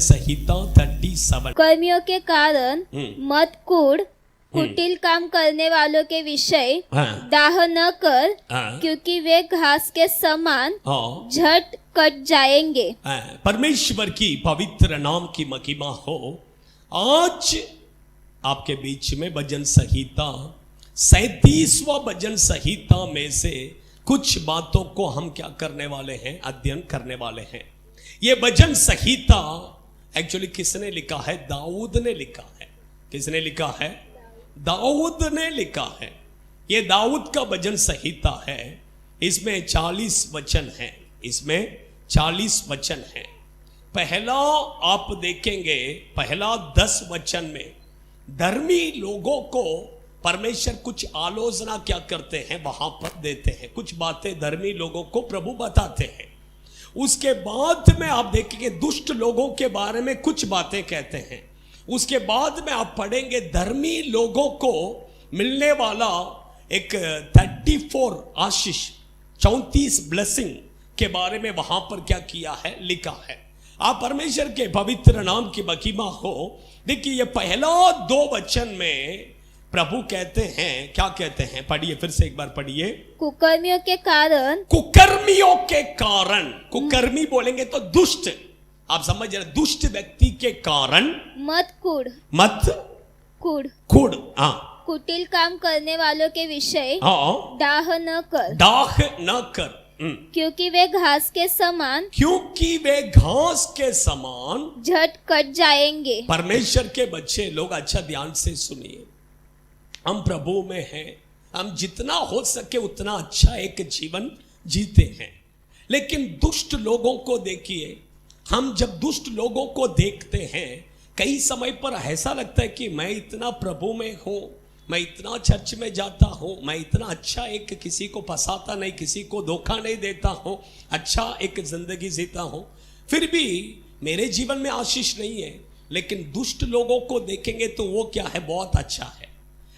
संहिता 37। कर्मियों के कारण मत कूड़, कुटिल काम करने वालों के विषय हाँ। दाह न कर, हाँ। क्योंकि वे घास के समान हाँ। झट कट जाएंगे। परमेश्वर की पवित्र नाम की महिमा हो। आज आपके बीच में भजन संहिता 37वां भजन संहिता में से कुछ बातों को हम क्या करने वाले हैं, अध्ययन करने वाले हैं। ये भजन संहिता एक्चुअली किसने लिखा है? दाऊद ने लिखा है। किसने लिखा है? दाऊद ने लिखा है। ये दाऊद का भजन संहिता है। इसमें 40 वचन हैं। इसमें 40 वचन हैं। पहला आप देखेंगे, पहला 10 वचन में धर्मी लोगों को परमेश्वर कुछ आलोचना क्या करते हैं, वहां पर देते हैं। कुछ बातें धर्मी लोगों को प्रभु बताते हैं। उसके बाद में आप देखेंगे दुष्ट लोगों के बारे में कुछ बातें कहते हैं। उसके बाद में आप पढ़ेंगे धर्मी लोगों को मिलने वाला एक 34 आशीष, 34 ब्लेसिंग के बारे में वहां पर क्या किया है, लिखा है। आप परमेश्वर के पवित्र नाम की महिमा हो। देखिए ये पहला 2 वचन में प्रभु कहते हैं, क्या कहते हैं? पढ़िए, फिर से एक बार पढ़िए। कुकर्मियों के कारण, कुकर्मियों के कारण, कुकर्मी बोलेंगे तो दुष्ट, आप समझ रहे, दुष्ट व्यक्ति के कारण मत कूड़, मत कूड़, कूड़, हाँ, कुटिल काम करने वालों के विषय हाँ, दाह न कर, दाह न कर, क्योंकि वे घास के समान, क्योंकि वे घास के समान झट कट जाएंगे। परमेश्वर के बच्चे लोग अच्छा ध्यान से सुनिए। हम प्रभु में हैं, हम जितना हो सके उतना अच्छा एक जीवन जीते हैं। लेकिन दुष्ट लोगों को देखिए। हम जब दुष्ट लोगों को देखते हैं, कई समय पर ऐसा लगता है कि मैं इतना प्रभु में हूं, मैं इतना चर्च में जाता हूं, मैं इतना अच्छा एक किसी को फंसाता नहीं, किसी को धोखा नहीं देता हूं, अच्छा एक जिंदगी जीता हूं, फिर भी मेरे जीवन में आशीष नहीं है। लेकिन दुष्ट लोगों को देखेंगे तो वो क्या है, बहुत अच्छा है।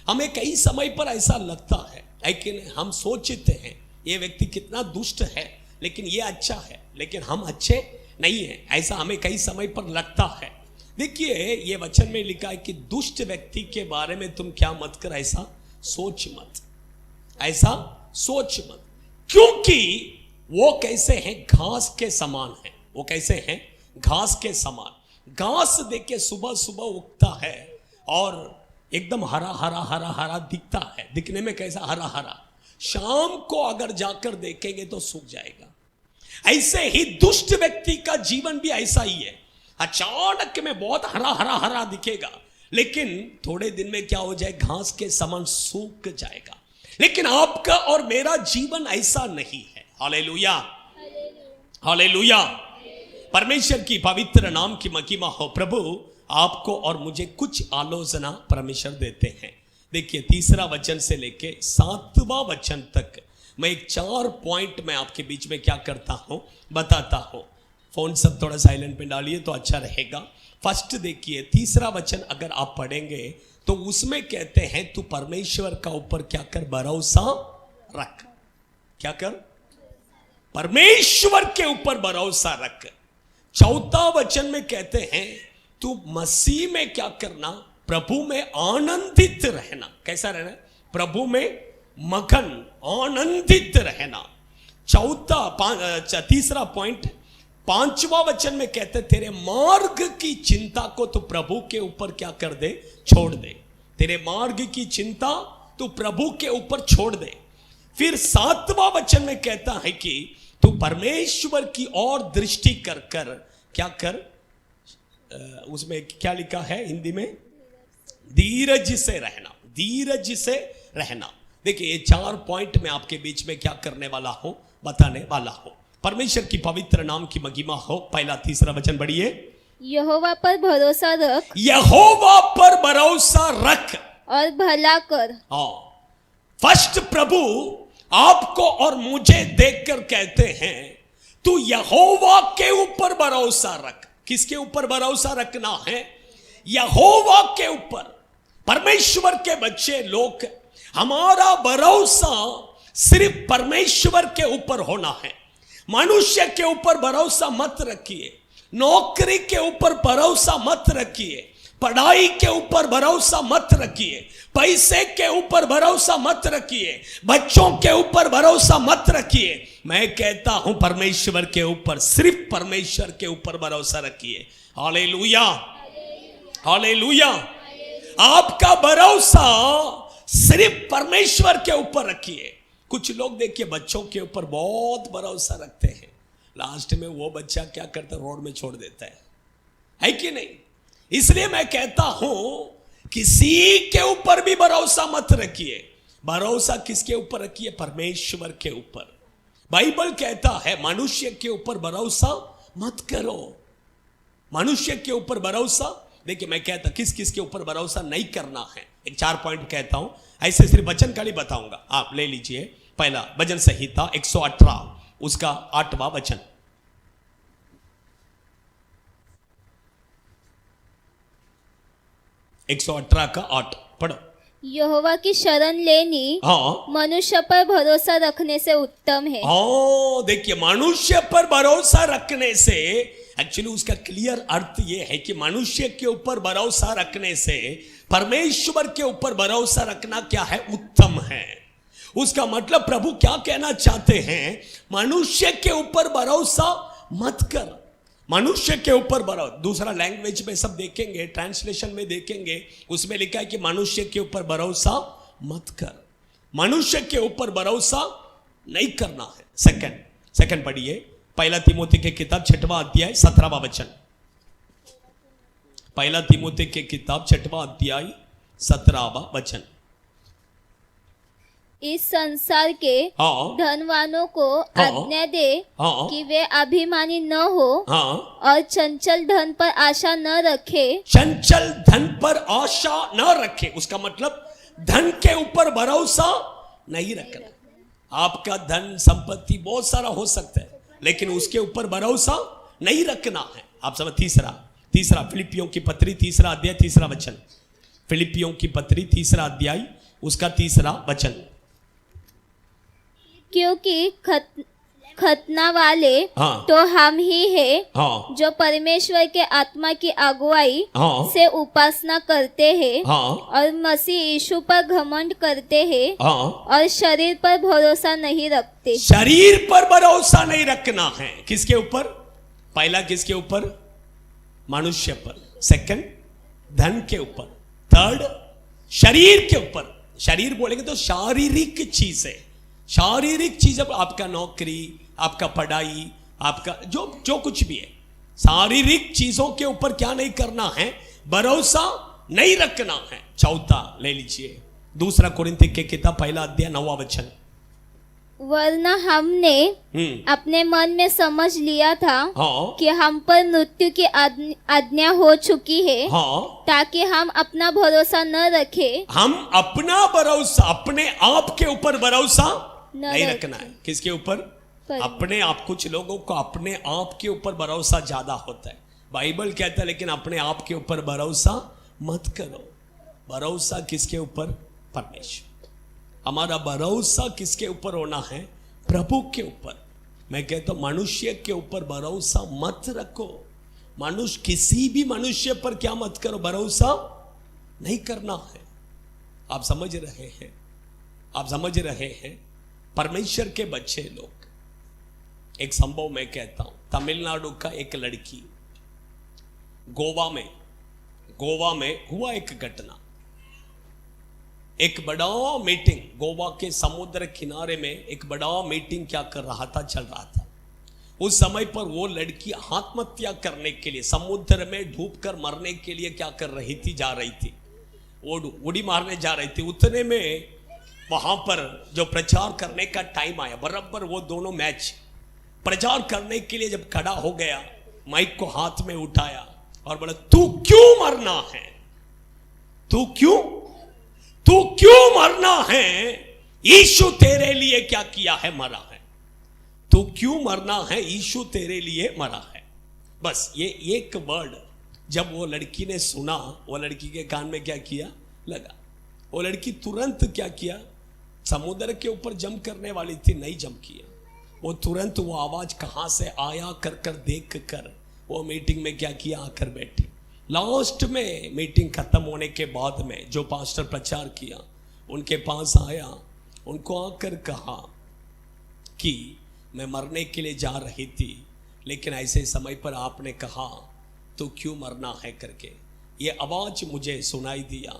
हमें कई समय पर ऐसा लगता है, लेकिन हम सोचते हैं ये व्यक्ति कितना दुष्ट है, लेकिन ये अच्छा है, लेकिन हम अच्छे नहीं हैं। ऐसा हमें कई समय पर लगता है। देखिए ये वचन में लिखा है कि दुष्ट व्यक्ति के बारे में तुम क्या मत कर, ऐसा सोच मत, ऐसा सोच मत, क्योंकि वो कैसे हैं, घास के समान है। वो कैसे हैं, घास के समान। घास देखिए सुबह सुबह उगता है और एकदम हरा हरा हरा हरा दिखता है, दिखने में कैसा हरा हरा, शाम को अगर जाकर देखेंगे तो सूख जाएगा। ऐसे ही दुष्ट व्यक्ति का जीवन भी ऐसा ही है। अचानक में बहुत हरा हरा हरा दिखेगा, लेकिन थोड़े दिन में क्या हो जाए, घास के समान सूख जाएगा। लेकिन आपका और मेरा जीवन ऐसा नहीं है। Hallelujah, hallelujah. परमेश्वर की पवित्र नाम की महिमा हो। प्रभु आपको और मुझे कुछ आलोचना परमेश्वर देते हैं। देखिए 3 वचन से लेके 7वां वचन तक मैं एक 4 पॉइंट में आपके बीच में क्या करता हूं, बताता हूं। फोन सब थोड़ा साइलेंट पे डालिए तो अच्छा रहेगा। फर्स्ट देखिए 3 वचन अगर आप पढ़ेंगे तो उसमें कहते हैं तू परमेश्वर का ऊपर क्या कर, भरोसा रख। क्या कर, परमेश्वर के ऊपर भरोसा रख। 4 वचन में कहते हैं तू मसीह में क्या करना, प्रभु में आनंदित रहना। कैसा रहना, प्रभु में मगन आनंदित रहना। 3 पॉइंट 5वां वचन में कहते तेरे मार्ग की चिंता को तू प्रभु के ऊपर क्या कर दे, छोड़ दे। तेरे मार्ग की चिंता तू प्रभु के ऊपर छोड़ दे। फिर 7वां वचन में कहता है कि तू परमेश्वर की ओर दृष्टि कर कर क्या कर, उसमें क्या लिखा है हिंदी में, धीरज से रहना, धीरज से रहना। देखिए ये 4 पॉइंट में आपके बीच में क्या करने वाला हूं, बताने वाला हूं। परमेश्वर की पवित्र नाम की महिमा हो। पहला 3 वचन बढ़िए। यहोवा पर भरोसा रख, यहोवा पर भरोसा रख और भला कर। हाँ, फर्स्ट प्रभु आपको और मुझे देखकर कहते हैं तू यहोवा के ऊपर भरोसा रख। किसके ऊपर भरोसा रखना है, यहोवा के ऊपर। परमेश्वर के बच्चे लोग, हमारा भरोसा सिर्फ परमेश्वर के ऊपर होना है। मनुष्य के ऊपर भरोसा मत रखिए। नौकरी के ऊपर भरोसा मत रखिए, पढ़ाई के ऊपर भरोसा मत रखिए, पैसे के ऊपर भरोसा मत रखिए, बच्चों के ऊपर भरोसा मत रखिए। मैं कहता हूं परमेश्वर के ऊपर, सिर्फ परमेश्वर के ऊपर भरोसा रखिए। Hallelujah, hallelujah. आपका भरोसा सिर्फ परमेश्वर के ऊपर रखिए। कुछ लोग देखिए बच्चों के ऊपर बहुत भरोसा रखते हैं, लास्ट में वो बच्चा क्या करता है, रोड में छोड़ देता है कि नहीं? इसलिए मैं कहता हूं किसी के ऊपर भी भरोसा मत रखिए। भरोसा किसके ऊपर रखिए? परमेश्वर के ऊपर। बाइबल कहता है मनुष्य के ऊपर भरोसा मत करो। मनुष्य के ऊपर भरोसा, देखिए मैं कहता किस किस के ऊपर भरोसा नहीं करना है, एक 4 पॉइंट कहता हूं, ऐसे सिर्फ वचन खाली बताऊंगा, आप ले लीजिए। पहला भजन संहिता 118 उसका 8वां वचन। 118 का 8 पढ़ो। यहोवा की शरण लेनी हाँ, मनुष्य पर भरोसा रखने से उत्तम है। देखिए मनुष्य पर भरोसा रखने से, एक्चुअली उसका क्लियर अर्थ यह है कि मनुष्य के ऊपर भरोसा रखने से परमेश्वर के ऊपर भरोसा रखना क्या है? उत्तम है। उसका मतलब प्रभु क्या कहना चाहते हैं? मनुष्य के ऊपर भरोसा मत कर, मनुष्य के ऊपर भरोसा। दूसरा लैंग्वेज में सब देखेंगे, ट्रांसलेशन में देखेंगे, उसमें लिखा है कि मनुष्य के ऊपर भरोसा मत कर, मनुष्य के ऊपर भरोसा नहीं करना है। सेकंड पढ़िए, पहला तीमुथी के किताब 6वां अध्याय 17वां वचन। पहला तीमुथी के किताब 6वां अध्याय 17वां वचन। इस संसार के धनवानों को आज्ञा दे कि वे अभिमानी न हो और चंचल धन पर आशा न रखे। चंचल धन पर आशा न रखे, उसका मतलब धन के ऊपर भरोसा नहीं रखना। आपका धन संपत्ति बहुत सारा हो सकता है, लेकिन उसके ऊपर भरोसा नहीं रखना है। आप समझ। तीसरा फिलिपियों की पत्री 3 अध्याय 3 वचन। फिलिपियों की पत्री 3 अध्याय उसका 3 वचन। क्योंकि खतना वाले तो हम ही हैं जो परमेश्वर के आत्मा की अगुवाई से उपासना करते हैं और मसीह यीशु पर घमंड करते हैं और शरीर पर भरोसा नहीं रखते। शरीर पर भरोसा नहीं रखना है। किसके ऊपर? पहला किसके ऊपर? मनुष्य पर। सेकंड धन के ऊपर। थर्ड शरीर के ऊपर। शरीर बोलेंगे तो शारीरिक चीज है, शारीरिक चीज। आपका नौकरी, आपका पढ़ाई, आपका जो कुछ भी है, शारीरिक चीजों के ऊपर क्या नहीं करना है? भरोसा नहीं रखना है। चौथा ले लीजिए, 2 कोरिन्थी के किताब 1 अध्याय 9वां वचन। वरना हमने अपने मन में समझ लिया था कि हम पर मृत्यु की आज्ञा हो चुकी है, ताकि हम अपना भरोसा न रखे। हम अपना भरोसा, अपने आप के ऊपर भरोसा नहीं रखना है। किसके ऊपर? अपने आप। कुछ लोगों को अपने आप के ऊपर भरोसा ज्यादा होता है। बाइबल कहता है लेकिन अपने आप के ऊपर भरोसा मत करो। भरोसा किसके ऊपर? परमेश्वर। हमारा भरोसा किसके ऊपर होना है? प्रभु के ऊपर। मैं कहता हूं मनुष्य के ऊपर भरोसा मत रखो। मनुष्य, किसी भी मनुष्य पर क्या मत करो? भरोसा नहीं करना है। आप समझ रहे हैं? आप समझ रहे हैं? परमेश्वर के बच्चे लोग, एक संभव मैं कहता हूं, तमिलनाडु का एक लड़की, गोवा में हुआ एक घटना। एक बड़ा मीटिंग, गोवा के समुद्र किनारे में एक बड़ा मीटिंग क्या कर रहा था, चल रहा था। उस समय पर वो लड़की आत्महत्या करने के लिए, समुद्र में डूबकर मरने के लिए क्या कर रही थी? जा रही थी, वो उड़ी मारने जा रही थी। उतने में वहां पर जो प्रचार करने का टाइम आया, बराबर वो दोनों मैच प्रचार करने के लिए जब खड़ा हो गया, माइक को हाथ में उठाया और बोला, तू क्यों मरना है? तू क्यों मरना है? यीशु तेरे लिए क्या किया है? मरा है। तू क्यों मरना है? यीशु तेरे लिए मरा है। बस ये एक वर्ड जब वो लड़की ने सुना, वो लड़की के कान में क्या किया? लगा। वो लड़की तुरंत क्या किया? समुद्र के ऊपर जंप करने वाली थी, नहीं जंप किया। वो तुरंत वो आवाज कहां से आया कर देख कर वो मीटिंग में क्या किया, आकर बैठी। लास्ट में मीटिंग खत्म होने के बाद में जो पास्टर प्रचार किया उनके पास आया, उनको आकर कहा कि मैं मरने के लिए जा रही थी, लेकिन ऐसे समय पर आपने कहा तो क्यों मरना है करके ये आवाज मुझे सुनाई दिया,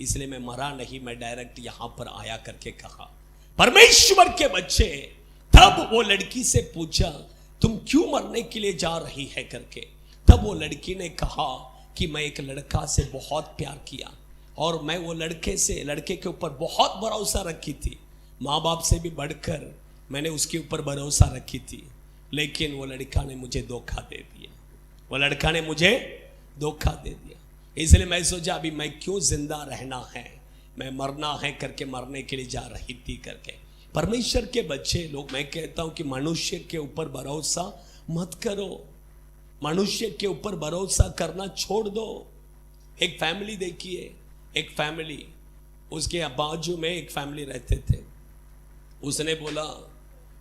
इसलिए मैं मरा नहीं, मैं डायरेक्ट यहां पर आया करके कहा। परमेश्वर के बच्चे, तब वो लड़की से पूछा तुम क्यों मरने के लिए जा रही है करके। तब वो लड़की ने कहा कि मैं एक लड़का से बहुत प्यार किया और मैं वो लड़के के ऊपर बहुत भरोसा रखी थी, माँ बाप से भी बढ़कर मैंने उसके ऊपर भरोसा रखी थी, लेकिन वो लड़का ने मुझे धोखा दे दिया, वो लड़का ने मुझे धोखा दे दिया। इसलिए मैं सोचा अभी मैं क्यों जिंदा रहना है, मैं मरना है करके मरने के लिए जा रही थी करके। परमेश्वर के बच्चे लोग, मैं कहता हूं कि मनुष्य के ऊपर भरोसा मत करो, मनुष्य के ऊपर भरोसा करना छोड़ दो। एक फैमिली देखिए, एक फैमिली, उसके बाजू में एक फैमिली रहते थे। उसने बोला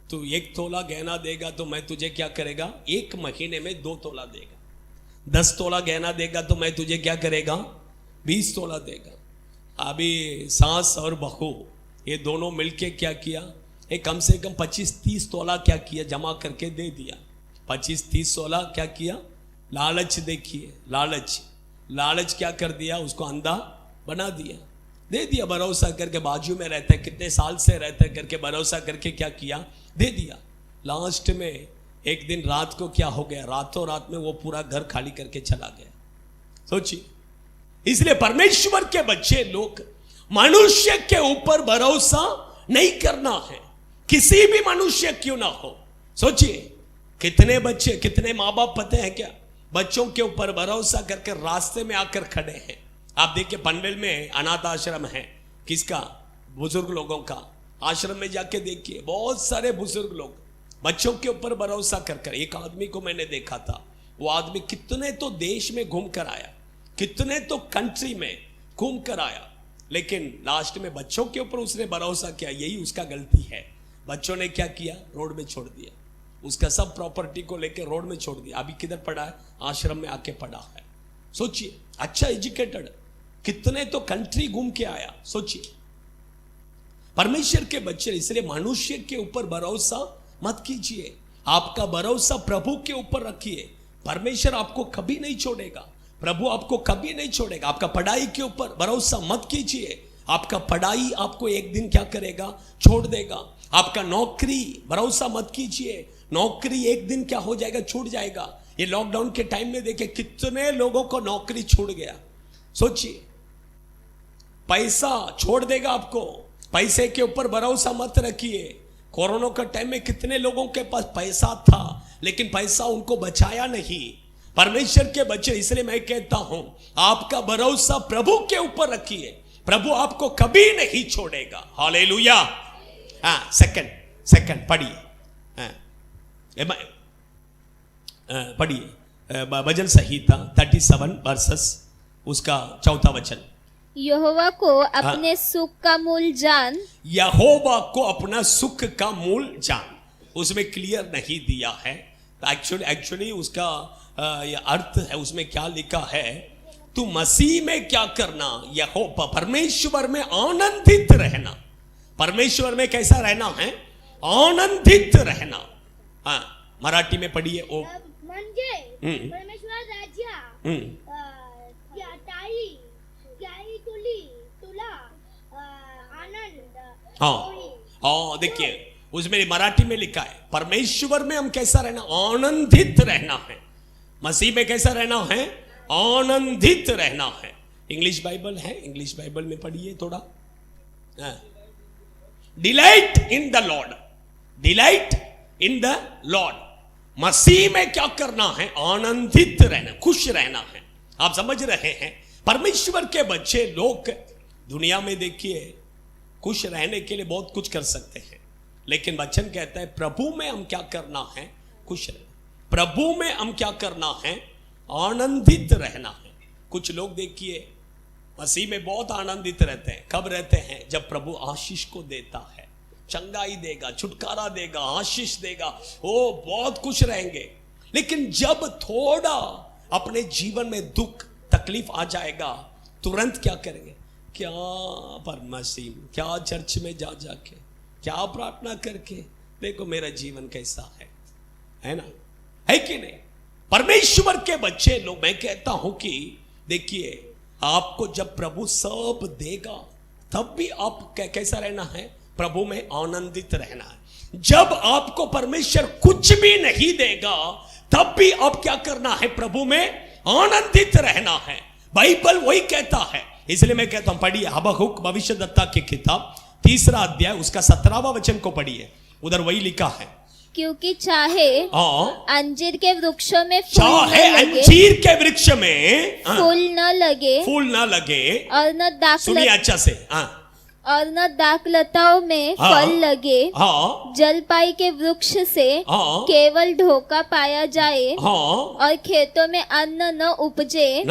तू 1 तोला गहना देगा तो मैं तुझे क्या करेगा, 1 महीने में 2 तोला देगा। 10 तोला गहना देगा तो मैं तुझे क्या करेगा, 20 तोला देगा। अभी सास और बहू ये दोनों मिलके क्या किया, एक कम से कम 25-30 तोला क्या किया, जमा करके दे दिया। 25-30 तोला क्या किया, लालच देखिए, लालच क्या कर दिया, उसको अंधा बना दिया, दे दिया। भरोसा करके बाजू में रहता है, कितने साल से रहता है करके भरोसा करके क्या किया, दे दिया। लास्ट में एक दिन रात को क्या हो गया, रातों रात में वो पूरा घर खाली करके चला गया। सोचिए, इसलिए परमेश्वर के बच्चे लोग, मनुष्य के ऊपर भरोसा नहीं करना है, किसी भी मनुष्य क्यों ना हो। सोचिए कितने बच्चे, कितने माँ बाप पता है क्या, बच्चों के ऊपर भरोसा करके रास्ते में आकर खड़े हैं। आप देखिए पनवेल में अनाथ आश्रम है, किसका, बुजुर्ग लोगों का। आश्रम में जाके देखिए, बहुत सारे बुजुर्ग लोग बच्चों के ऊपर भरोसा कर। एक आदमी को मैंने देखा था, वो आदमी कितने तो देश में घूम कर आया, कितने तो कंट्री में घूम कर आया, लेकिन लास्ट में बच्चों के ऊपर उसने भरोसा किया। यही उसका गलती है। बच्चों ने क्या किया, रोड में छोड़ दिया, उसका सब प्रॉपर्टी को लेकर रोड में छोड़ दिया। अभी किधर पड़ा है, आश्रम में आके पड़ा है। सोचिए, अच्छा एजुकेटेड, कितने तो कंट्री घूम के आया। सोचिए परमेश्वर के बच्चे, इसलिए मनुष्य के ऊपर भरोसा मत कीजिए, आपका भरोसा प्रभु के ऊपर रखिए। परमेश्वर आपको कभी नहीं छोड़ेगा, प्रभु आपको कभी नहीं छोड़ेगा। आपका पढ़ाई के ऊपर भरोसा मत कीजिए, आपका पढ़ाई आपको एक दिन क्या करेगा, छोड़ देगा। आपका नौकरी भरोसा मत कीजिए, नौकरी एक दिन क्या हो जाएगा, छूट जाएगा। ये लॉकडाउन के टाइम में देखे कितने लोगों को नौकरी छूट गया। सोचिए, पैसा छोड़ देगा आपको, पैसे के ऊपर भरोसा मत रखिए। कोरोना का टाइम में कितने लोगों के पास पैसा था, लेकिन पैसा उनको बचाया नहीं। परमेश्वर के बच्चे, इसलिए मैं कहता हूं आपका भरोसा प्रभु के ऊपर रखिए, प्रभु आपको कभी नहीं छोड़ेगा। हालेलुया। सेकंड पढ़िए, भजन संहिता 37 वर्सेस उसका 4था वचन। यहोवा को अपने सुख का मूल जान, यहोवा को अपना सुख का मूल जान, उसमें क्लियर नहीं दिया है। एक्चुअली उसका अर्थ है, उसमें क्या लिखा है, तू मसीह में क्या करना, यहोवा परमेश्वर में आनंदित रहना। परमेश्वर में कैसा रहना है, आनंदित रहना। हाँ, मराठी में पढ़िए। ओ म्हणजे परमेश्वर राज्य तुला आनंद। हाँ देखिए, उसमें मराठी में लिखा है परमेश्वर में हम कैसा रहना, आनंदित रहना है। मसीह में कैसा रहना है, आनंदित रहना है। इंग्लिश बाइबल है, इंग्लिश बाइबल में पढ़िए थोड़ा। Delight in the Lord, delight in the Lord. मसीह में क्या करना है, आनंदित रहना, खुश रहना है। आप समझ रहे हैं, परमेश्वर के बच्चे लोग दुनिया में देखिए खुश रहने के लिए बहुत कुछ कर सकते हैं, लेकिन वचन कहता है प्रभु में हम क्या करना है, खुश रहना। प्रभु में हम क्या करना है, आनंदित रहना है। कुछ लोग देखिए मसीह में बहुत आनंदित रहते हैं। कब रहते हैं, जब प्रभु आशीष को देता है, चंगाई देगा, छुटकारा देगा, आशीष देगा, वो बहुत खुश रहेंगे। लेकिन जब थोड़ा अपने जीवन में दुख तकलीफ आ जाएगा, तुरंत क्या करेंगे? क्या परमसीम, क्या चर्च में जा जाके, क्या प्रार्थना करके देखो मेरा जीवन कैसा है ना? है कि नहीं? परमेश्वर के बच्चे लोग, मैं कहता हूं कि देखिए, आपको जब प्रभु सब देगा तब भी आप कैसा रहना है? प्रभु में आनंदित रहना है। जब आपको परमेश्वर कुछ भी नहीं देगा तब भी आप क्या करना है? प्रभु में आनंदित रहना है। बाइबल वही कहता है, इसलिए मैं कहता हूं पढ़िए हबक्कुक भविष्यद्वक्ता की किताब 3 अध्याय उसका 17वां वचन को पढ़िए, उधर वही लिखा है, क्योंकि चाहे अंजीर के वृक्षों में अंजीर के वृक्ष में फूल न लगे और न सुनिए अच्छा से, और न दाखलताओं में फल लगे, जलपाई के वृक्ष से केवल ढोका पाया जाए, और खेतों में अन्न न उपजे,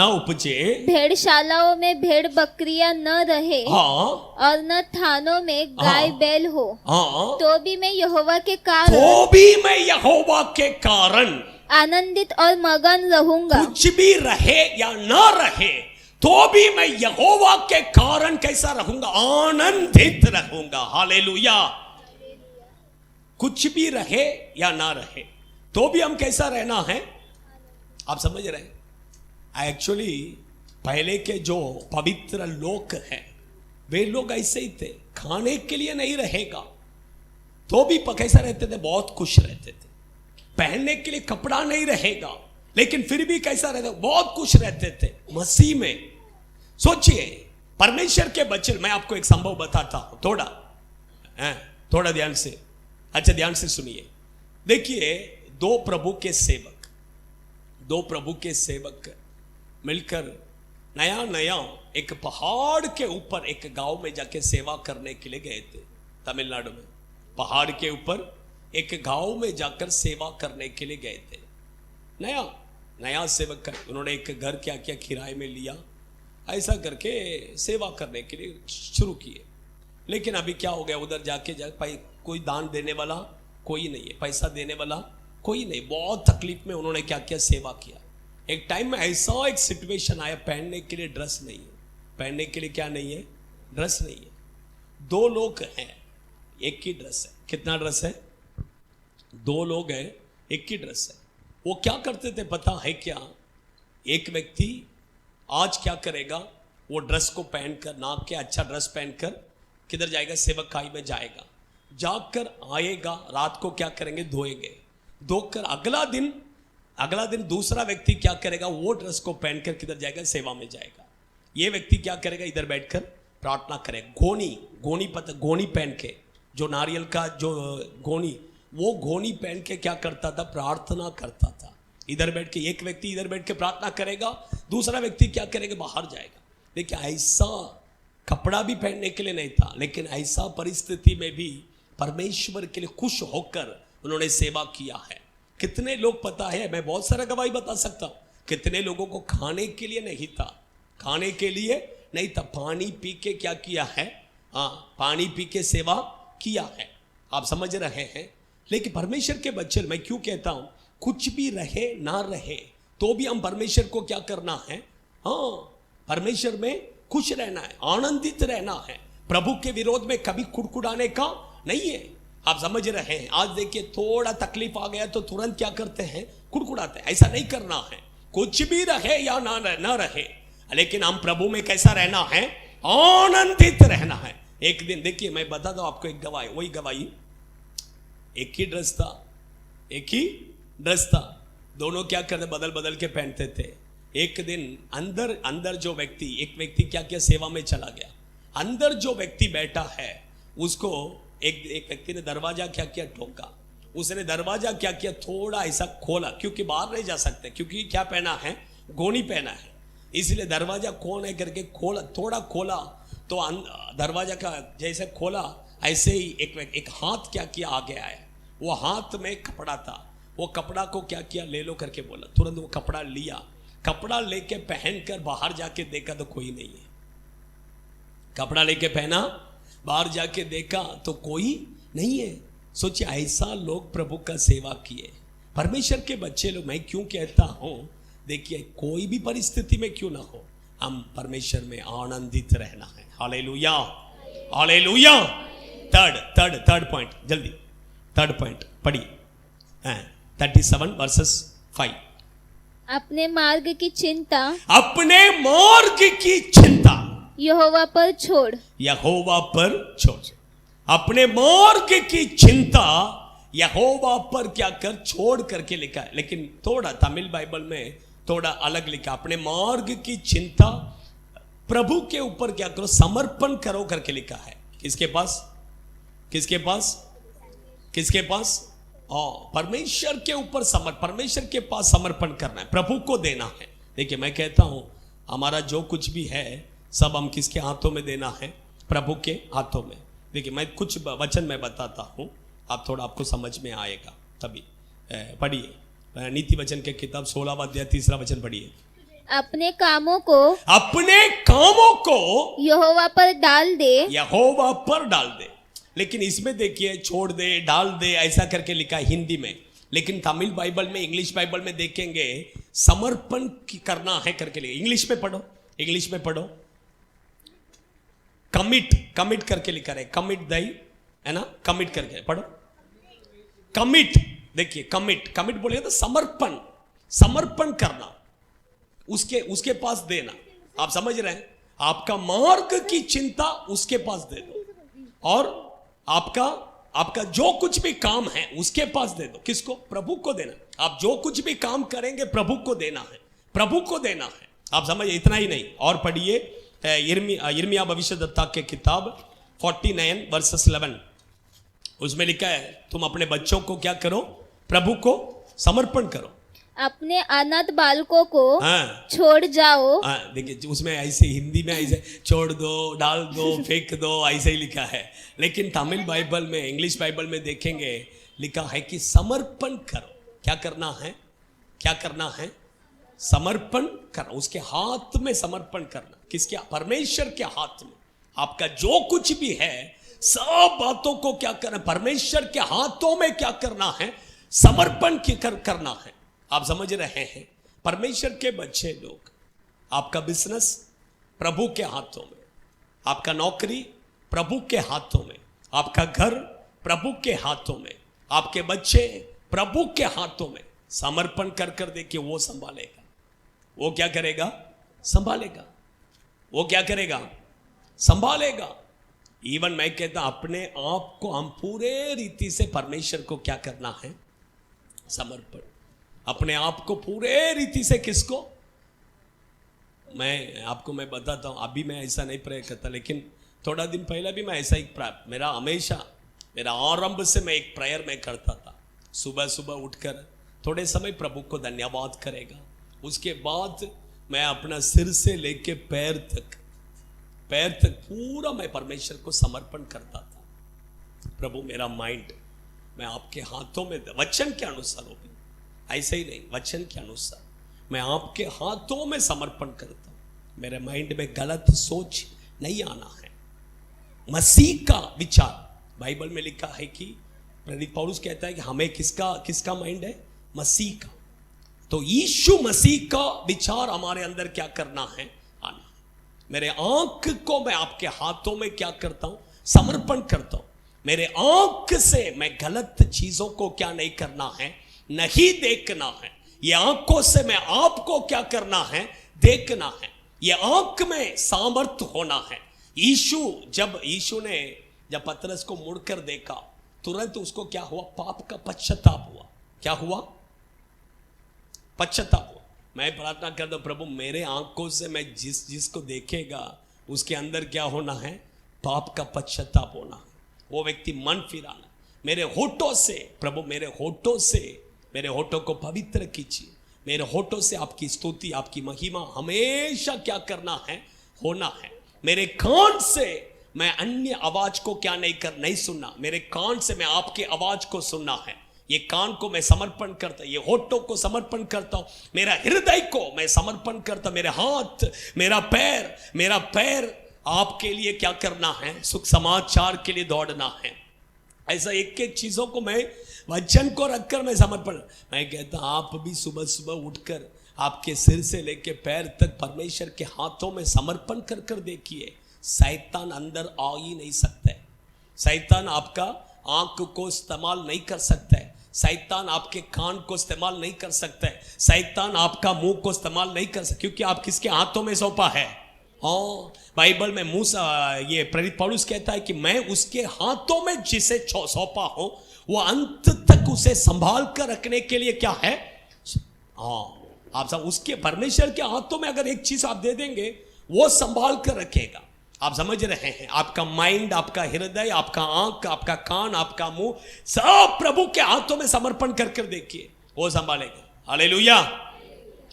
भेड़शालाओं में भेड़ बकरियां न रहे, और न थानों में गाय बैल हो, तो भी मैं यहोवा के कारण आनंदित और मगन रहूंगा। कुछ भी रहे या ना रहे तो भी मैं यहोवा के कारण कैसा रहूंगा? आनंदित रहूंगा। हालेलुया। कुछ भी रहे या ना रहे तो भी हम कैसा रहना है? आप समझ रहे हैं? एक्चुअली पहले के जो पवित्र लोग हैं वे लोग ऐसे ही थे, खाने के लिए नहीं रहेगा तो भी कैसा रहते थे? बहुत खुश रहते थे। पहनने के लिए कपड़ा नहीं रहेगा लेकिन फिर भी कैसा रहते? बहुत खुश रहते थे मसीह में। सोचिए, परमेश्वर के बच्चे, मैं आपको एक संभव बताता हूं, थोड़ा ध्यान से, अच्छा ध्यान से सुनिए। देखिए, दो प्रभु के सेवक मिलकर नया एक पहाड़ के ऊपर एक गांव में जाके सेवा करने के लिए गए थे। तमिलनाडु में पहाड़ के ऊपर एक गांव में जाकर सेवा करने के लिए गए थे। नया सेवक, उन्होंने एक घर क्या किया, किराए में लिया, ऐसा करके सेवा करने के लिए शुरू किए। लेकिन अभी क्या हो गया, उधर जाके कोई दान देने वाला कोई नहीं है, पैसा देने वाला कोई नहीं। बहुत तकलीफ में उन्होंने क्या किया? सेवा किया। एक टाइम में ऐसा एक सिचुएशन आया, पहनने के लिए ड्रेस नहीं है। पहनने के लिए क्या नहीं है? ड्रेस नहीं है। 2 लोग हैं, एक ही ड्रेस है। कितना ड्रेस है? 2 लोग हैं, एक ही ड्रेस है। वो क्या करते थे पता है क्या? एक व्यक्ति आज क्या करेगा, वो ड्रेस को पहनकर, नाक के अच्छा ड्रेस पहनकर किधर जाएगा? सेवकाई में जाएगा। जाकर आएगा, रात को क्या करेंगे? धोएंगे। धोकर अगला दिन दूसरा व्यक्ति क्या करेगा? वो ड्रेस को पहनकर किधर जाएगा? सेवा में जाएगा। ये व्यक्ति क्या करेगा? इधर बैठकर प्रार्थना करेगा। गोनी पहन के, जो नारियल का जो गोनी, वो गोनी पहन के क्या करता था? प्रार्थना करता था। इधर बैठ के एक व्यक्ति इधर बैठ के प्रार्थना करेगा, दूसरा व्यक्ति क्या करेगा? बाहर जाएगा। देखिए, ऐसा कपड़ा भी पहनने के लिए नहीं था, लेकिन ऐसा परिस्थिति में भी परमेश्वर के लिए खुश होकर उन्होंने सेवा किया है। कितने लोग, पता है, मैं बहुत सारा गवाही बता सकता हूं, कितने लोगों को खाने के लिए नहीं था, पानी पी के क्या किया है? पानी पी के सेवा किया है। आप समझ रहे हैं? लेकिन परमेश्वर के बच्चे, मैं क्यों कहता हूं, कुछ भी रहे ना रहे तो भी हम परमेश्वर को क्या करना है? परमेश्वर में खुश रहना है, आनंदित रहना है। प्रभु के विरोध में कभी कुड़कुड़ाने का नहीं है। आप समझ रहे हैं? आज देखिए, थोड़ा तकलीफ आ गया तो तुरंत क्या करते हैं? कुड़कुड़ाते हैं। ऐसा नहीं करना है। कुछ भी रहे या ना रहे, लेकिन हम प्रभु में कैसा रहना है? आनंदित रहना है। एक दिन देखिए, मैं बता दूं आपको एक गवाही, वही गवाही, एक ही ड्रेस था, दोनों क्या करते? बदल के पहनते थे। एक दिन अंदर जो व्यक्ति, एक व्यक्ति क्या किया? सेवा में चला गया। अंदर जो व्यक्ति बैठा है उसको एक व्यक्ति ने दरवाजा क्या किया? ठोका। उसने दरवाजा क्या किया? थोड़ा ऐसा खोला, क्योंकि बाहर नहीं जा सकते, क्योंकि क्या पहना है? गोनी पहना है, इसलिए दरवाजा कौन है करके थोड़ा खोला तो दरवाजा का जैसे खोला, ऐसे ही एक हाथ क्या किया? आगे आया। वो हाथ में कपड़ा था, वो कपड़ा को क्या किया? ले लो करके बोला। तुरंत वो कपड़ा लिया, कपड़ा लेके पहनकर बाहर जाके देखा तो कोई नहीं है। कपड़ा लेके पहना, बाहर जाके देखा तो कोई नहीं है। सोचिए, ऐसा लोग प्रभु का सेवा किए, परमेश्वर के बच्चे लोग, मैं क्यों कहता हूं, देखिए कोई भी परिस्थिति में क्यों ना हो, हम परमेश्वर में आनंदित रहना है। Hallelujah, hallelujah. थर्ड पॉइंट, जल्दी थर्ड पॉइंट पढ़िए, 37 वर्सेस 5। अपने मार्ग की चिंता, अपने मार्ग की चिंता यहोवा पर छोड़, यहोवा पर छोड़। अपने मार्ग की चिंता यहोवा पर क्या कर, छोड़ करके लिखा है, लेकिन थोड़ा तमिल बाइबल में थोड़ा अलग लिखा, अपने मार्ग की चिंता प्रभु के ऊपर क्या करो, समर्पण करो करके लिखा है। किसके पास, किसके पास, किसके पास? परमेश्वर के ऊपर परमेश्वर के पास समर्पण करना है, प्रभु को देना है। देखिए मैं कहता हूं, हमारा जो कुछ भी है सब हम किसके हाथों में देना है, प्रभु के हाथों में। देखिए मैं कुछ वचन में बताता हूं, आप थोड़ा आपको समझ में आएगा तभी। पढ़िए नीति वचन के किताब 16वां अध्याय 3 वचन पढ़िए। अपने कामों को, अपने कामों को यहोवा पर डाल दे, यहोवा पर डाल दे। लेकिन इसमें देखिए छोड़ दे, डाल दे ऐसा करके लिखा है हिंदी में, लेकिन तमिल बाइबल में, इंग्लिश बाइबल में देखेंगे समर्पण करना है करके लिखा। इंग्लिश में पढ़ो, इंग्लिश में पढ़ो, कमिट करके लिखा है, कमिट दई है ना, कमिट करके पढ़ो, कमिट। देखिए कमिट बोलेगा तो समर्पण करना, उसके पास देना। आप समझ रहे हैं, आपका मार्ग की चिंता उसके पास दे दो, और आपका जो कुछ भी काम है उसके पास दे दो। किसको? प्रभु को देना। आप जो कुछ भी काम करेंगे प्रभु को देना है, प्रभु को देना है। आप समझिए, इतना ही नहीं, और पढ़िए यिर्मयाह भविष्यद्वक्ता के किताब 49 वर्सेस 11, उसमें लिखा है तुम अपने बच्चों को क्या करो, प्रभु को समर्पण करो। अपने अनाथ बालकों को छोड़ जाओ। देखिए उसमें ऐसे हिंदी में ऐसे छोड़ दो, डाल दो, फेंक दो, ऐसे ही लिखा है, लेकिन तमिल बाइबल में, इंग्लिश बाइबल में देखेंगे लिखा है कि समर्पण करो। क्या करना है, क्या करना है? समर्पण करना, उसके हाथ में समर्पण करना। किसके? परमेश्वर के हाथ में। आपका जो कुछ भी है सब बातों को क्या करना, परमेश्वर के हाथों में क्या करना है, समर्पण करना है। आप समझ रहे हैं, परमेश्वर के बच्चे लोग, आपका बिजनेस प्रभु के हाथों में, आपका नौकरी प्रभु के हाथों में, आपका घर प्रभु के हाथों में, आपके बच्चे प्रभु के हाथों में। समर्पण कर देखिए, वो संभालेगा। वो क्या करेगा? संभालेगा। वो क्या करेगा? संभालेगा। इवन मैं कहता अपने आप को हम पूरे रीति से परमेश्वर को क्या करना है, समर्पण। अपने आप को पूरे रीति से, किसको? मैं बताता हूं, अभी मैं ऐसा नहीं प्रे करता, लेकिन थोड़ा दिन पहले भी मैं ऐसा ही मेरा आरंभ से मैं एक प्रेयर में करता था। सुबह उठकर थोड़े समय प्रभु को धन्यवाद करेगा, उसके बाद मैं अपना सिर से लेके पैर तक पूरा मैं परमेश्वर को समर्पण करता था। प्रभु मेरा माइंड मैं आपके हाथों में, वचन के अनुसार हो, ऐसे ही नहीं, वचन के अनुसार मैं आपके हाथों में समर्पण करता हूं। मेरे माइंड में गलत सोच नहीं आना है, मसीह का विचार। बाइबल में लिखा है कि प्रेरित पौलुस कहता है कि हमें किसका माइंड है? मसीह का। तो यीशु मसीह का विचार हमारे अंदर क्या करना है? आना। मेरे आंख को मैं आपके हाथों में क्या करता हूं? समर्पण करता हूं। मेरे आंख से मैं गलत चीजों को क्या नहीं करना है, नहीं देखना है। ये आंखों से मैं आपको क्या करना है? देखना है। ये आंख में सामर्थ्य होना है। यीशु ने जब पतरस को मुड़कर देखा, तुरंत उसको क्या हुआ? पाप का पश्चाताप हुआ। क्या हुआ? पश्चाताप हुआ। मैं प्रार्थना करता हूं, प्रभु मेरे आंखों से मैं जिसको देखेगा उसके अंदर क्या होना है? पाप का पश्चाताप होना है। वो व्यक्ति मन फिराना। मेरे होठों से प्रभु, मेरे होठों को पवित्र कीजिए। मेरे होठों से आपकी स्तुति, आपकी महिमा हमेशा क्या करना है? होना है। मेरे कान से मैं अन्य आवाज को क्या नहीं सुनना। मेरे कान से मैं आपके आवाज को सुनना है। ये कान को मैं समर्पण करता, ये होठों को समर्पण करता हूं, मेरा हृदय को मैं समर्पण करता, मेरे हाथ, मेरा पैर आपके लिए क्या करना है? सुख समाचार के लिए दौड़ना है। ऐसा एक चीजों को मैं वचन को रखकर मैं समर्पण। मैं कहता आप भी सुबह सुबह उठकर आपके सिर से लेके पैर तक परमेश्वर के हाथों में समर्पण कर कर देखिए, शैतान अंदर आ ही नहीं सकता है। शैतान आपका आंख को इस्तेमाल नहीं कर सकता है, शैतान आपके कान को इस्तेमाल नहीं कर सकता है, शैतान आपका मुंह को इस्तेमाल नहीं कर सकता, क्योंकि आप किसके हाथों में सौंपा है। बाइबल में मूसा, ये प्रेरित पौलुस कहता है कि मैं उसके हाथों में जिसे सौंपा हूं वो अंत तक उसे संभाल कर रखने के लिए क्या है। आप सब उसके परमेश्वर के हाथों में अगर एक चीज आप दे देंगे वो संभाल कर रखेगा। आप समझ रहे हैं, आपका माइंड, आपका हृदय, आपका आंख, आपका कान, आपका मुंह सब प्रभु के हाथों में समर्पण कर कर देखिए, वो संभालेगा। Hallelujah,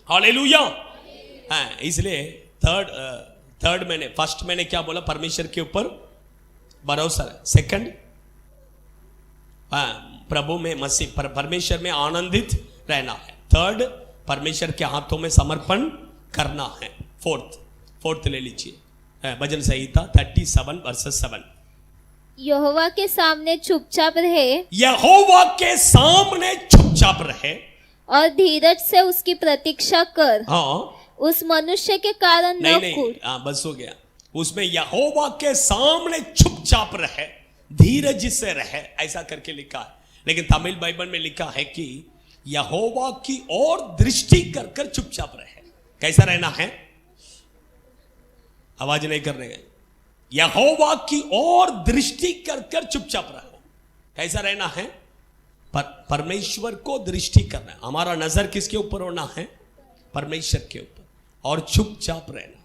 hallelujah. हाँ, इसलिए थर्ड मैंने, फर्स्ट मैंने क्या बोला, परमेश्वर के ऊपर भरोसा। सेकंड, प्रभु में, मसीह परमेश्वर में आनंदित रहना है। थर्ड, परमेश्वर के हाथों में समर्पण करना है। फोर्थ ले लीजिए, भजन संहिता 37 वर्सेस 7। यहोवा के सामने चुपचाप रहे, यहोवा के सामने चुपचाप रहे और धीरज से उसकी प्रतीक्षा कर। हाँ, उस मनुष्य के कारण न कूद। बस हो गया। उसमें यहोवा के सामने चुपचाप रहे, धीरज से रहे, ऐसा करके लिखा है। लेकिन तमिल बाइबल में लिखा है कि यहोवा की ओर दृष्टि कर कर चुपचाप रहे। कैसा रहना है, आवाज नहीं करने गए। यहोवा की ओर दृष्टि कर कर चुपचाप रहो। कैसा रहना है, परमेश्वर को दृष्टि करना है। हमारा नजर किसके ऊपर होना है, परमेश्वर के ऊपर, और चुपचाप रहना।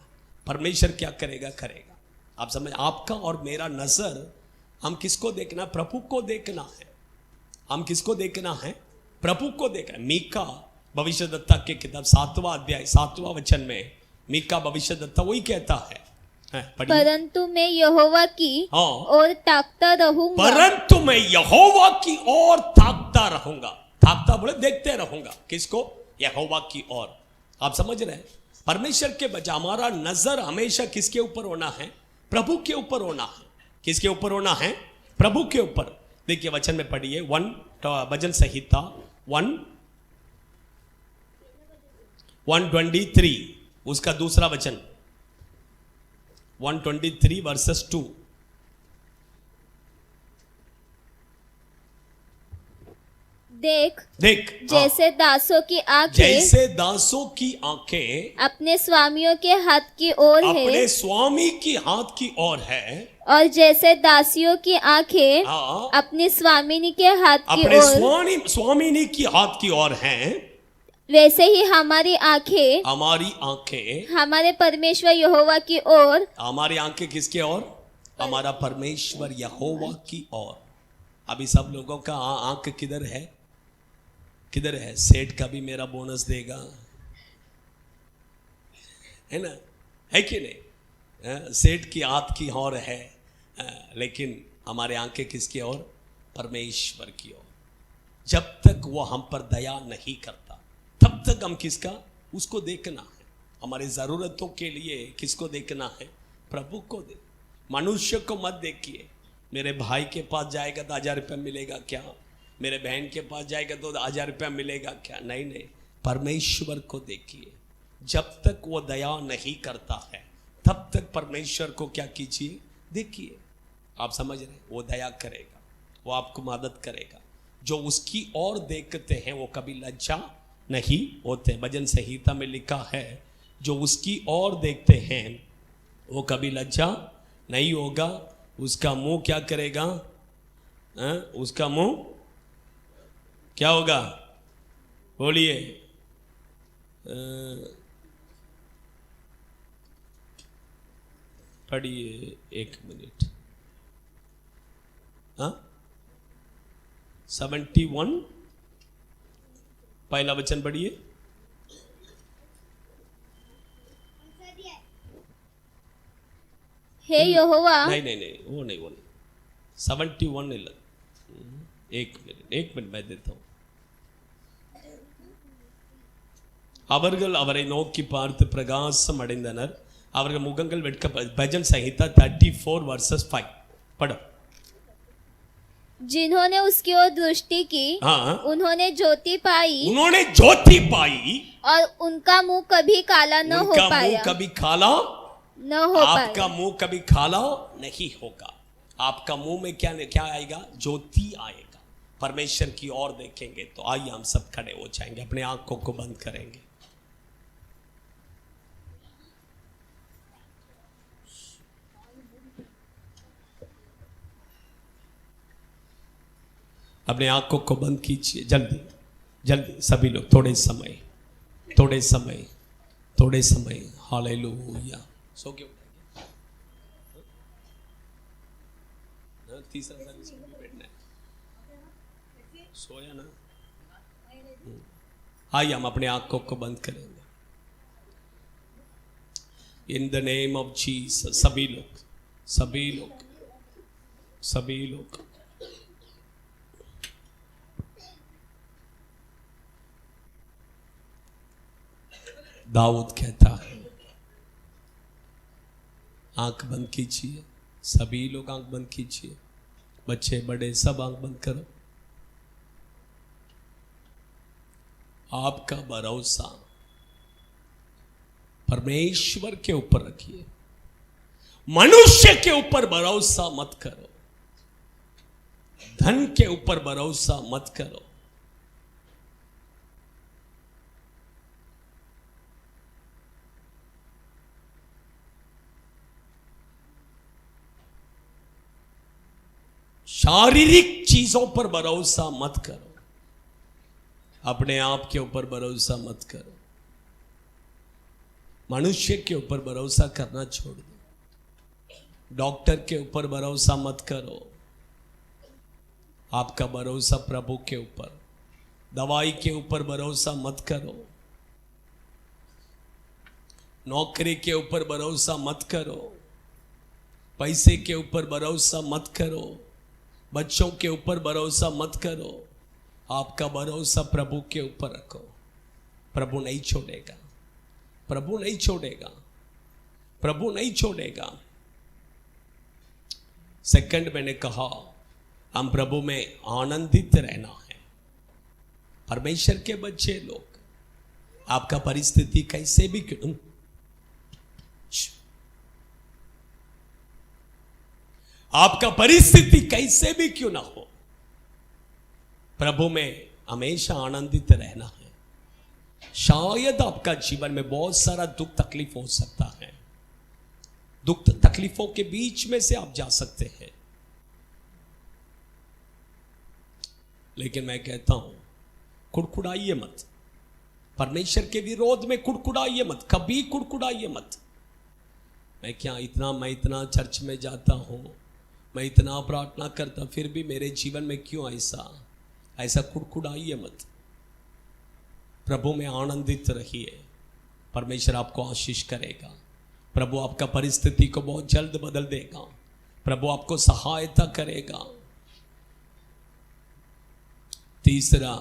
परमेश्वर क्या करेगा करेगा। आप समझ, आपका और मेरा नजर, हम किसको देखना, प्रभु को देखना है। हम किसको देखना है, प्रभु को देखना। मीका भविष्यद्वक्ता के किताब 7वां अध्याय 7वां वचन में मीका भविष्यद्वक्ता वही कहता है, परंतु मैं यहोवा की ओर ताकता रहूंगा। परंतु मैं यहोवा की ओर ताकता रहूंगा। ताकता बोले देखते रहूंगा, किसको, यहोवा की ओर। आप समझ रहे हैं, परमेश्वर के बजाय हमारा नजर हमेशा किसके ऊपर होना है, प्रभु के ऊपर होना है। किसके ऊपर होना है, प्रभु के ऊपर। देखिए वचन में पढ़िए, भजन संहिता 123 उसका दूसरा वचन, 123 वर्सेस 2। देख जैसे दासों की आंखें, जैसे दासों की आंखें अपने स्वामियों के हाथ की ओर है, अपने स्वामी की हाथ की ओर है, और जैसे दासियों की आंखें अपनी स्वामिनी के हाथ की अपने ओर, स्वामिनी की हाथ की ओर हैं, वैसे ही हमारी आंखें हमारे परमेश्वर यहोवा की ओर। हमारी आंखें किसके ओर, हमारा परमेश्वर यहोवा की ओर। अभी सब लोगों का आंख किधर है, किधर है, सेठ का भी मेरा बोनस देगा, है ना, है कि नहीं। सेठ की हाथ की ओर है, लेकिन हमारे आंखें किसकी ओर, परमेश्वर की ओर। जब तक वो हम पर दया नहीं करता तब तक हम किसका, उसको देखना है। हमारी जरूरतों के लिए किसको देखना है, प्रभु को दे। मनुष्य को मत देखिए, मेरे भाई के पास जाएगा तो 1000 रुपया मिलेगा क्या, मेरे बहन के पास जाएगा तो 1000 रुपया मिलेगा क्या, नहीं नहीं, परमेश्वर को देखिए। जब तक वो दया नहीं करता है तब तक परमेश्वर को क्या कीजिए, देखिए। आप समझ रहे, वो दया करेगा, वो आपको मदद करेगा। जो उसकी ओर देखते हैं वो कभी लज्जा नहीं होते। भजन संहिता में लिखा है, जो उसकी ओर देखते हैं वो कभी लज्जा नहीं होगा। उसका मुंह क्या करेगा, उसका मुंह क्या होगा, बोलिए, पढ़िए 1 मिनट। 71 पहला वचन पढ़िए। हे यहोवा, नहीं वो नहीं 71 नहीं, 1 मिनट मैं देता हूं। அவர்கள் அவரை நோக்கி பார்த்து பிரகாசம் அடைந்தனர், அவர்கள் முகங்கள் வெட்க. பஜன் சங்கீதா 34 वर्सेस 5 पढ़ो। जिन्होंने उसकी ओर दृष्टि की, हाँ, उन्होंने ज्योति पाई, उन्होंने ज्योति पाई, और उनका मुंह कभी काला न हो उनका पाया, मुंह कभी काला न हो आपका पाया। मुंह कभी काला नहीं होगा। आपका मुंह में क्या क्या आएगा? ज्योति आएगा। परमेश्वर की ओर देखेंगे। तो आइए हम सब खड़े हो जाएंगे, अपने आंखों को बंद करेंगे। अपने आंखों को बंद कीजिए, जल्दी जल्दी सभी लोग। थोड़े समय थोड़े समय थोड़े समय। हालेलुया। सो क्यों तीसरा सर्विस में भी बैठना है, सोया ना। आइए हम अपने आंखों को बंद करेंगे। In the name of Jesus. सभी लोग सभी लोग सभी लोग। दाऊद कहता है, आंख बंद कीजिए, सभी लोग आंख बंद कीजिए, बच्चे बड़े सब आंख बंद करो। आपका भरोसा परमेश्वर के ऊपर रखिए, मनुष्य के ऊपर भरोसा मत करो, धन के ऊपर भरोसा मत करो। शारीरिक चीजों पर भरोसा मत करो, अपने आप के ऊपर भरोसा मत करो, मनुष्य के ऊपर भरोसा करना छोड़ दो, डॉक्टर के ऊपर भरोसा मत करो। आपका भरोसा प्रभु के ऊपर, दवाई के ऊपर भरोसा मत करो, नौकरी के ऊपर भरोसा मत करो, पैसे के ऊपर भरोसा मत करो, बच्चों के ऊपर भरोसा मत करो। आपका भरोसा प्रभु के ऊपर रखो। प्रभु नहीं छोड़ेगा, प्रभु नहीं छोड़ेगा, प्रभु नहीं छोड़ेगा। सेकंड मैंने कहा, हम प्रभु में आनंदित रहना है। परमेश्वर के बच्चे लोग, आपका परिस्थिति कैसे भी क्यों, आपका परिस्थिति कैसे भी क्यों ना हो, प्रभु में हमेशा आनंदित रहना है। शायद आपका जीवन में बहुत सारा दुख तकलीफ हो सकता है, दुख तकलीफों के बीच में से आप जा सकते हैं, लेकिन मैं कहता हूं कुड़कुड़ाइए मत, परमेश्वर के विरोध में कुड़कुड़ाइए मत, कभी कुड़कुड़ाइए मत। मैं इतना चर्च में जाता हूं, मैं इतना प्रार्थना करता, फिर भी मेरे जीवन में क्यों ऐसा कुड़कुड़ाइए मत। प्रभु में आनंदित रहिए, परमेश्वर आपको आशीष करेगा। प्रभु आपका परिस्थिति को बहुत जल्द बदल देगा, प्रभु आपको सहायता करेगा। तीसरा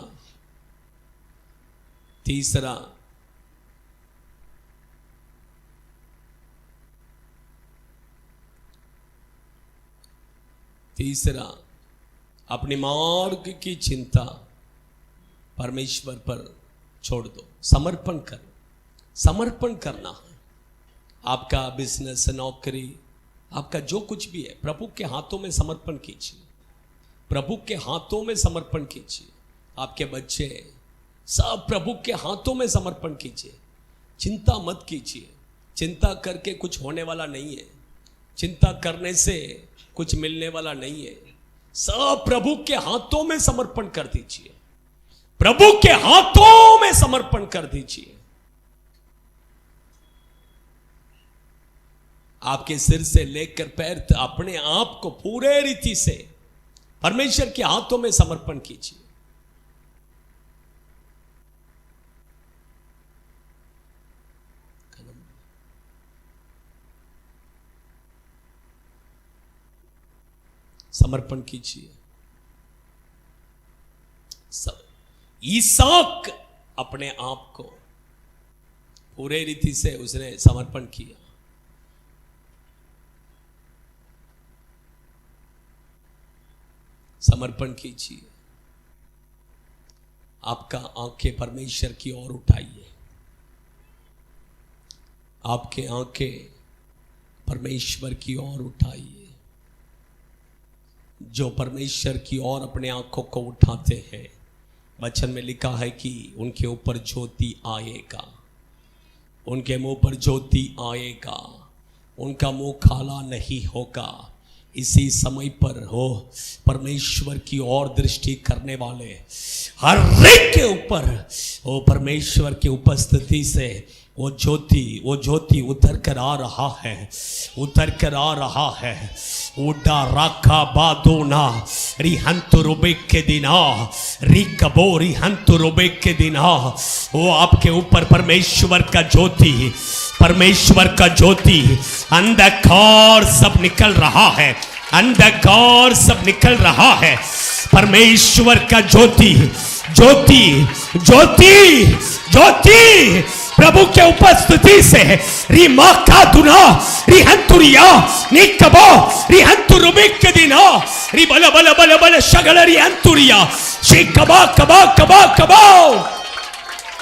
अपने मार्ग की चिंता परमेश्वर पर छोड़ दो, समर्पण करो। समर्पण करना है। आपका बिजनेस, नौकरी, आपका जो कुछ भी है, प्रभु के हाथों में समर्पण कीजिए, प्रभु के हाथों में समर्पण कीजिए। आपके बच्चे सब प्रभु के हाथों में समर्पण कीजिए। चिंता मत कीजिए, चिंता करके कुछ होने वाला नहीं है, चिंता करने से कुछ मिलने वाला नहीं है। सब प्रभु के हाथों में समर्पण कर दीजिए, प्रभु के हाथों में समर्पण कर दीजिए। आपके सिर से लेकर पैर तक अपने आप को पूरे रीति से परमेश्वर के हाथों में समर्पण कीजिए। समर्पण कीजिए। ईसाक अपने आप को पूरे रीति से उसने समर्पण किया। समर्पण कीजिए। आपका आंखें परमेश्वर की ओर उठाइए, आपके आंखें परमेश्वर की ओर उठाइए। जो परमेश्वर की ओर अपने आंखों को उठाते हैं, वचन में लिखा है कि उनके ऊपर ज्योति आएगा, उनके मुंह पर ज्योति आएगा, उनका मुंह काला नहीं होगा। इसी समय पर हो परमेश्वर की ओर दृष्टि करने वाले हर एक के ऊपर वो परमेश्वर की उपस्थिति से वो ज्योति उतर कर आ रहा है, उतर कर आ रहा है। उड़ा राखा बादोना रिहंतु रुबे के दिना रिकबो रिहंतु रुबे के दिना। वो आपके ऊपर परमेश्वर का ज्योति, परमेश्वर का ज्योति, अंधकार सब निकल रहा है, अंधकार सब निकल रहा है। परमेश्वर का ज्योति, ज्योति, ज्योति, ज्योति प्रभु के उपस्थिति से रिमा का दुना रिहंतुरिया निकबो रिहंतुरुबिक के दिना रि बल बल बल बल शगल रिहंतुरिया शे कबा कबा कबा कबा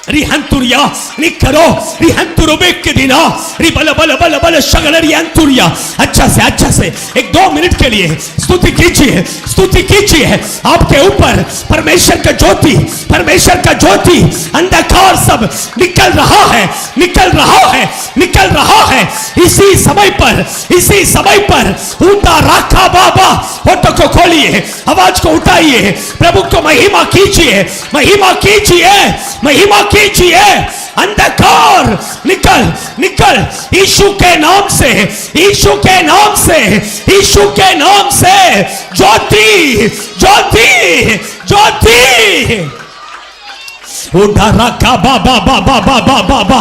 रिहंतुरिया निकरो रिहंतुरुबिक के दिना रि बल बल बल बल शगल रिहंतुरिया। अच्छा से एक 2 मिनट के लिए स्तुति कीजिए, स्तुति कीजिए। आपके ऊपर परमेश्वर का ज्योति, परमेश्वर का ज्योति, अंधकार सब निकल रहा है, निकल रहा है, निकल रहा है। इसी समय पर उठा राखा बाबा। फोटो को खोलिए, आवाज को उठाइए, प्रभु को महिमा कीजिए, महिमा कीजिए, महिमा कीजिए। अंधकार निकल निकल यीशु के नाम से, यीशु के नाम से, यीशु के नाम से। ज्योति, ज्योति, ज्योति उठा रखा बाबा बाबा बाबा बाबा।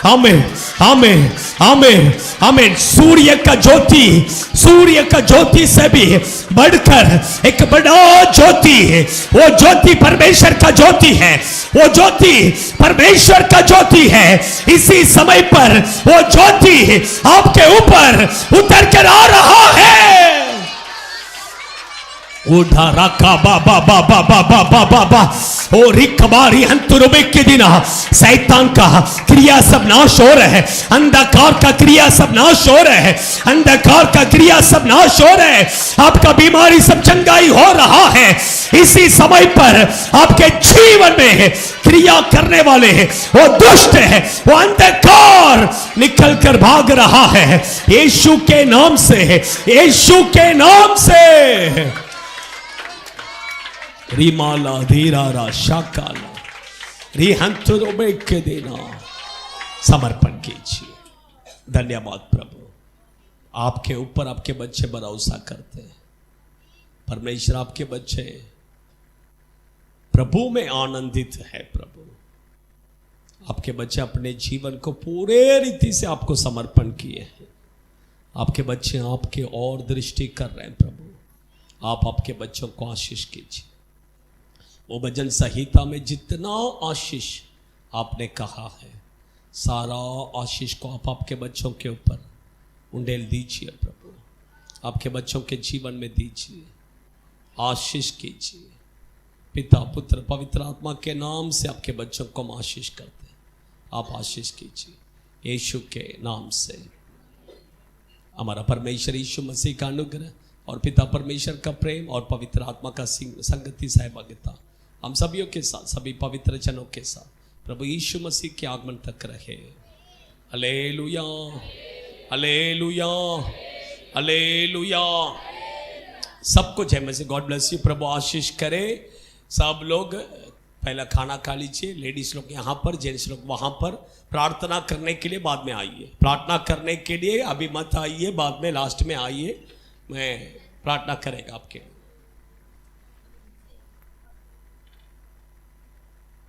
आमीन, आमीन, आमीन, आमीन। सूर्य का ज्योति, सूर्य का ज्योति से भी बढ़कर एक बड़ा ज्योति है। वो ज्योति परमेश्वर का ज्योति है, वो ज्योति परमेश्वर का ज्योति है। इसी समय पर वो ज्योति आपके ऊपर उतर कर आ रहा है। उठा रखा बाबा बाबा बाबा बाबा बा। ओ रिकबारी हंतुरुबे के दिना शैतान का क्रिया सब नाश हो रहा है, अंधकार का क्रिया सब नाश हो रहा है, अंधकार का क्रिया सब नाश हो रहा है। आपका बीमारी सब चंगाई हो रहा है। इसी समय पर आपके जीवन में क्रिया करने वाले वो दुष्ट है, वो अंधकार निकल कर भाग रहा है यीशु के नाम से, यीशु के नाम से। रिमाला धीरारा शाकाला रिहंतुरुबे के देना। समर्पण कीजिए। धन्यवाद प्रभु, आपके ऊपर आपके बच्चे भरोसा करते हैं। परमेश्वर आपके बच्चे प्रभु में आनंदित है। प्रभु आपके बच्चे अपने जीवन को पूरे रीति से आपको समर्पण किए हैं। आपके बच्चे आपके और दृष्टि कर रहे हैं। प्रभु आप आपके बच्चों को आशीष कीजिए। वो भजन संहिता में जितना आशीष आपने कहा है, सारा आशीष को आप आपके बच्चों के ऊपर उंडेल दीजिए। प्रभु आपके बच्चों के जीवन में दीजिए, आशीष कीजिए। पिता पुत्र पवित्र आत्मा के नाम से आपके बच्चों को हम आशीष करते हैं। आप आशीष कीजिए यीशु के नाम से। हमारा परमेश्वर यीशु मसीह का अनुग्रह और पिता परमेश्वर का प्रेम और पवित्र आत्मा का संगति सहभागिता हम सभी के साथ, सभी पवित्र जनों के साथ प्रभु यीशु मसीह के आगमन तक रहे। Hallelujah, hallelujah, hallelujah. सबको जय मसीह। God bless you. प्रभु आशीष करे। सब लोग पहला खाना खा लीजिए। लेडीज लोग यहाँ पर, जेंट्स लोग वहाँ पर। प्रार्थना करने के लिए बाद में आइए, प्रार्थना करने के लिए अभी मत आइए, बाद में लास्ट में आइए। मैं प्रार्थना करेगा आपके